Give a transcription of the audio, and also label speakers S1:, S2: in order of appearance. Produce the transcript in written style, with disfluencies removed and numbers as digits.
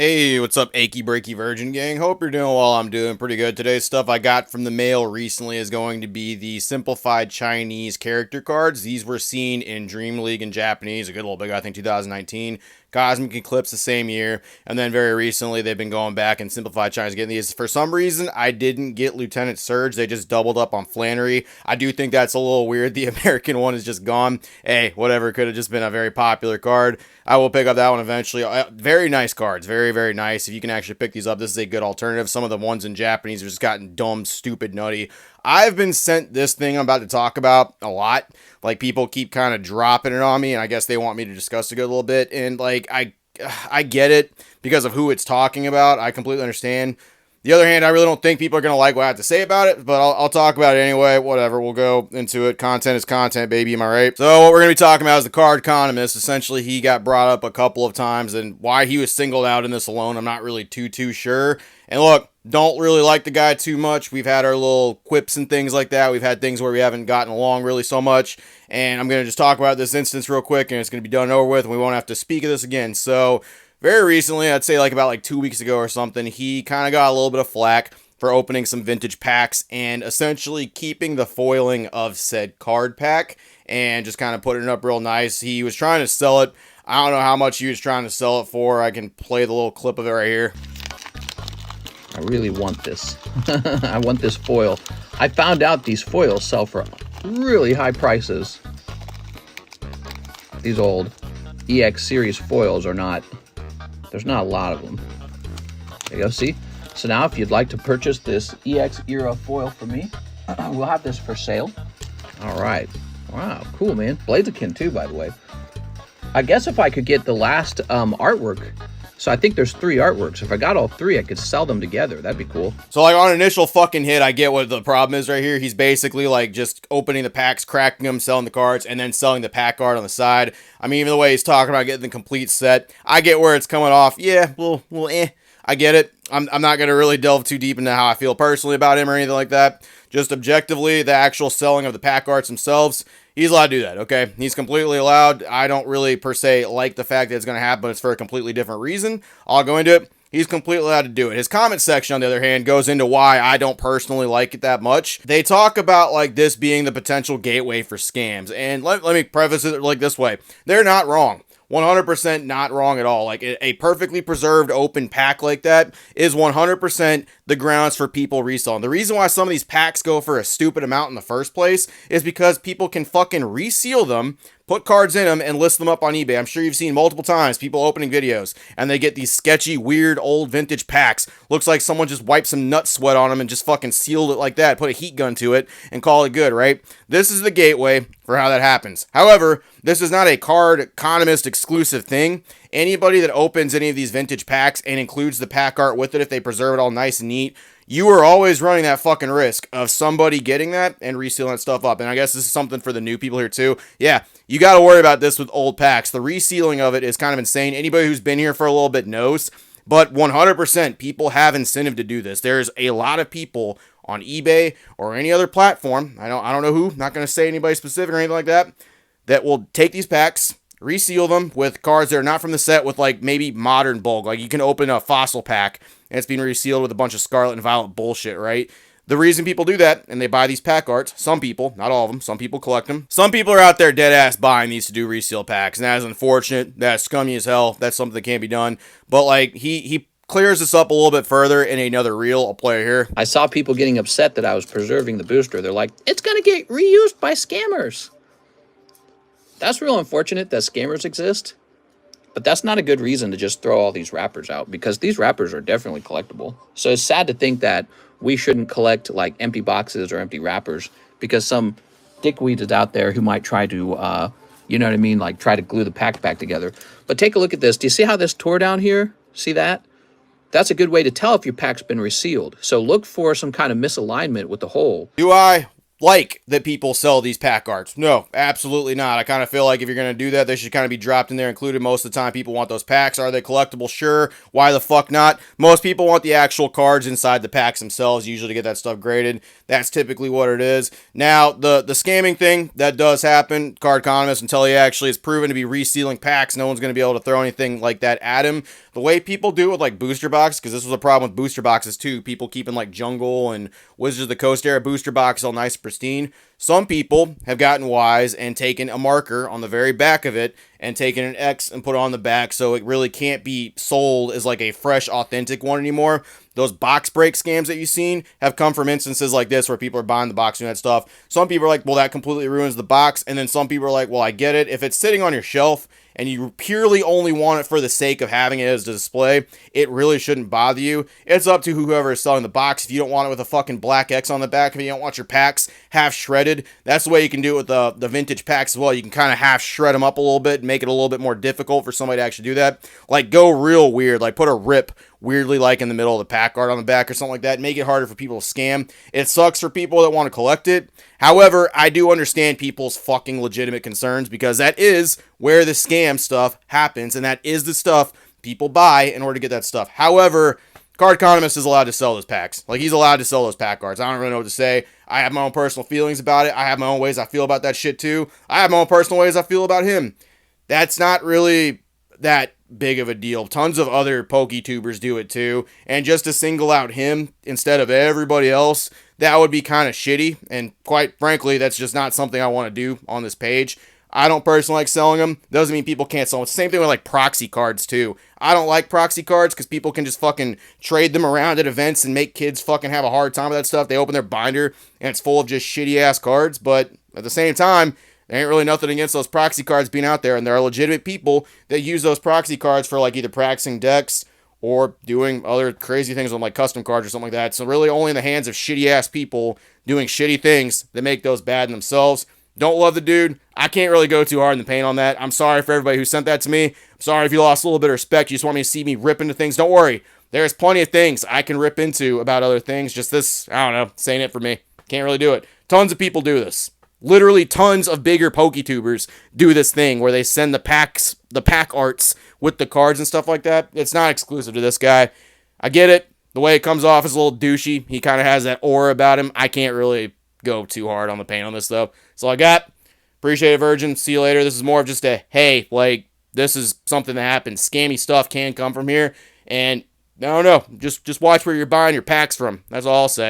S1: Hey, what's up, achy breaky virgin gang? Hope you're doing well. I'm doing pretty good. Today's stuff I got from the mail recently is going to be the simplified Chinese character cards. These were seen in Dream League in Japanese, a good little bit, I think 2019. Cosmic Eclipse the same year, and then very recently they've been going back and simplified Chinese getting these. For some reason, I didn't get Lieutenant Surge. They just doubled up on Flannery. I do think that's a little weird. The American one is just gone. Hey, whatever. Could have just been a very popular card. I will pick up that one eventually. Very nice cards. Very, very nice. If you can actually pick these up, this is a good alternative. Some of the ones in Japanese have just gotten dumb, stupid, nutty. I've been sent this thing I'm about to talk about a lot. Like, people keep kind of dropping it on me, and I guess they want me to discuss it a little bit. And, like, I get it because of who it's talking about. I completely understand. The other hand, I really don't think people are going to like what I have to say about it, but I'll talk about it anyway. Whatever, we'll go into it. Content is content, baby, am I right? So what we're going to be talking about is the card economist. Essentially, he got brought up a couple of times, and why he was singled out in this alone, I'm not really too sure. And look, don't really like the guy too much. We've had our little quips and things like that. We've had things where we haven't gotten along really so much. And I'm going to just talk about this instance real quick, and it's going to be done and over with, and we won't have to speak of this again. So very recently, I'd say like about like 2 weeks ago or something, he kind of got a little bit of flack for opening some vintage packs and essentially keeping the foiling of said card pack and just kind of putting it up real nice. He was trying to sell it. I don't know how much he was trying to sell it for. I can play the little clip of it right here.
S2: I really want this. I want this foil. I found out these foils sell for really high prices. These old EX series foils are not, there's not a lot of them. There you go, see? So now if you'd like to purchase this EX era foil from me, we'll have this for sale. All right. Wow, cool, man. Blaziken too, by the way. I guess if I could get the last artwork, so I think there's 3 artworks. If I got all 3, I could sell them together. That'd be cool.
S1: So like on initial fucking hit, I get what the problem is right here. He's basically like just opening the packs, cracking them, selling the cards, and then selling the pack art on the side. I mean, even the way he's talking about getting the complete set, I get where it's coming off. Yeah, well, I get it. I'm not going to really delve too deep into how I feel personally about him or anything like that. Just objectively, the actual selling of the pack arts themselves, he's allowed to do that, okay? He's completely allowed. I don't really, per se, like the fact that it's going to happen, but it's for a completely different reason. I'll go into it. He's completely allowed to do it. His comment section, on the other hand, goes into why I don't personally like it that much. They talk about, like, this being the potential gateway for scams. And let me preface it like this way. They're not wrong. 100% not wrong at all. Like, a perfectly preserved open pack like that is 100% the grounds for people reselling. The reason why some of these packs go for a stupid amount in the first place is because people can fucking reseal them, put cards in them, and list them up on eBay. I'm sure you've seen multiple times people opening videos, and they get these sketchy, weird, old vintage packs. Looks like someone just wiped some nut sweat on them and just fucking sealed it like that, put a heat gun to it, and call it good, right? This is the gateway for how that happens. However, this is not a card economist exclusive thing. Anybody that opens any of these vintage packs and includes the pack art with it, if they preserve it all nice and neat, you are always running that fucking risk of somebody getting that and resealing that stuff up. And I guess this is something for the new people here too. Yeah, you got to worry about this with old packs. The resealing of it is kind of insane. Anybody who's been here for a little bit knows. But 100% people have incentive to do this. There's a lot of people on eBay or any other platform, I don't know who, not going to say anybody specific or anything like that, that will take these packs, reseal them with cards that are not from the set with like maybe modern bulk. Like you can open a fossil pack and it's being resealed with a bunch of Scarlet and Violet bullshit, right? The reason people do that, and they buy these pack arts, some people, not all of them, some people collect them. Some people are out there dead ass buying these to do reseal packs, and that is unfortunate. That's scummy as hell. That's something that can't be done. But like he clears this up a little bit further in another reel. I'll play it here.
S2: I saw people getting upset that I was preserving the booster. They're like, it's going to get reused by scammers. That's real unfortunate that scammers exist. But that's not a good reason to just throw all these wrappers out, because these wrappers are definitely collectible. So it's sad to think that we shouldn't collect like empty boxes or empty wrappers because some dickweed is out there who might try to, you know what I mean? Like try to glue the pack back together. But take a look at this. Do you see how this tore down here? See that? That's a good way to tell if your pack's been resealed. So look for some kind of misalignment with the hole.
S1: Do I like that people sell these pack arts? No, absolutely not. I kind of feel like if you're going to do that, they should kind of be dropped in there included. Most of the time, people want those packs. Are they collectible? Sure. Why the fuck not? Most people want the actual cards inside the packs themselves, usually to get that stuff graded. That's typically what it is. Now, the scamming thing, that does happen. Card economist, until he actually is proven to be resealing packs, no one's going to be able to throw anything like that at him. the way people do it with like booster boxes, because this was a problem with booster boxes too. People keeping like Jungle and Wizards of the Coast era booster boxes all nice, pristine. Some people have gotten wise and taken a marker on the very back of it and taken an X and put it on the back, so it really can't be sold as like a fresh, authentic one anymore. Those box break scams that you've seen have come from instances like this where people are buying the box and that stuff. Some people are like, well, that completely ruins the box. And then some people are like, well, I get it. If it's sitting on your shelf and you purely only want it for the sake of having it as a display, it really shouldn't bother you. It's up to whoever is selling the box. If you don't want it with a fucking black X on the back, if you don't want your packs half shredded, that's the way you can do it with the vintage packs as well. You can kind of half shred them up a little bit and make it a little bit more difficult for somebody to actually do that. Like, go real weird. Like, put a rip weirdly like in the middle of the pack art on the back or something like that. Make it harder for people to scam. It sucks for people that want to collect it. However, I do understand people's fucking legitimate concerns, because that is where the scam stuff happens, and that is the stuff people buy in order to get that stuff. However, Card Economist is allowed to sell those packs. Like, he's allowed to sell those pack cards. I don't really know what to say. I have my own personal feelings about it. I have my own ways I feel about that shit too. I have my own personal ways I feel about him. That's not really that big of a deal. Tons of other PokeTubers do it too, and just to single out him instead of everybody else, that would be kind of shitty, and quite frankly, that's just not something I want to do on this page. I don't personally like selling them. Doesn't mean people can't sell them. It's the same thing with like proxy cards too. I don't like proxy cards because people can just fucking trade them around at events and make kids fucking have a hard time with that stuff. They open their binder and it's full of just shitty ass cards, but at the same time, there ain't really nothing against those proxy cards being out there, and there are legitimate people that use those proxy cards for like either practicing decks or doing other crazy things on like custom cards or something like that. So really only in the hands of shitty ass people doing shitty things that make those bad in themselves. Don't love the dude. I can't really go too hard in the paint on that. I'm sorry for everybody who sent that to me. I'm sorry if you lost a little bit of respect. You just want me to see me rip into things. Don't worry. There's plenty of things I can rip into about other things. Just this, I don't know, saying it for me. Can't really do it. Tons of people do this. Literally tons of bigger PokeTubers do this thing where they send the pack arts with the cards and stuff like that. It's not exclusive to this guy. I get it. The way it comes off is a little douchey. He kind of has that aura about him. I can't really go too hard on the paint on this, though. That's all I got. Appreciate it, Virgin. See you later. This is more of just a, hey, like, this is something that happens. Scammy stuff can come from here. And, I don't know. Just watch where you're buying your packs from. That's all I'll say.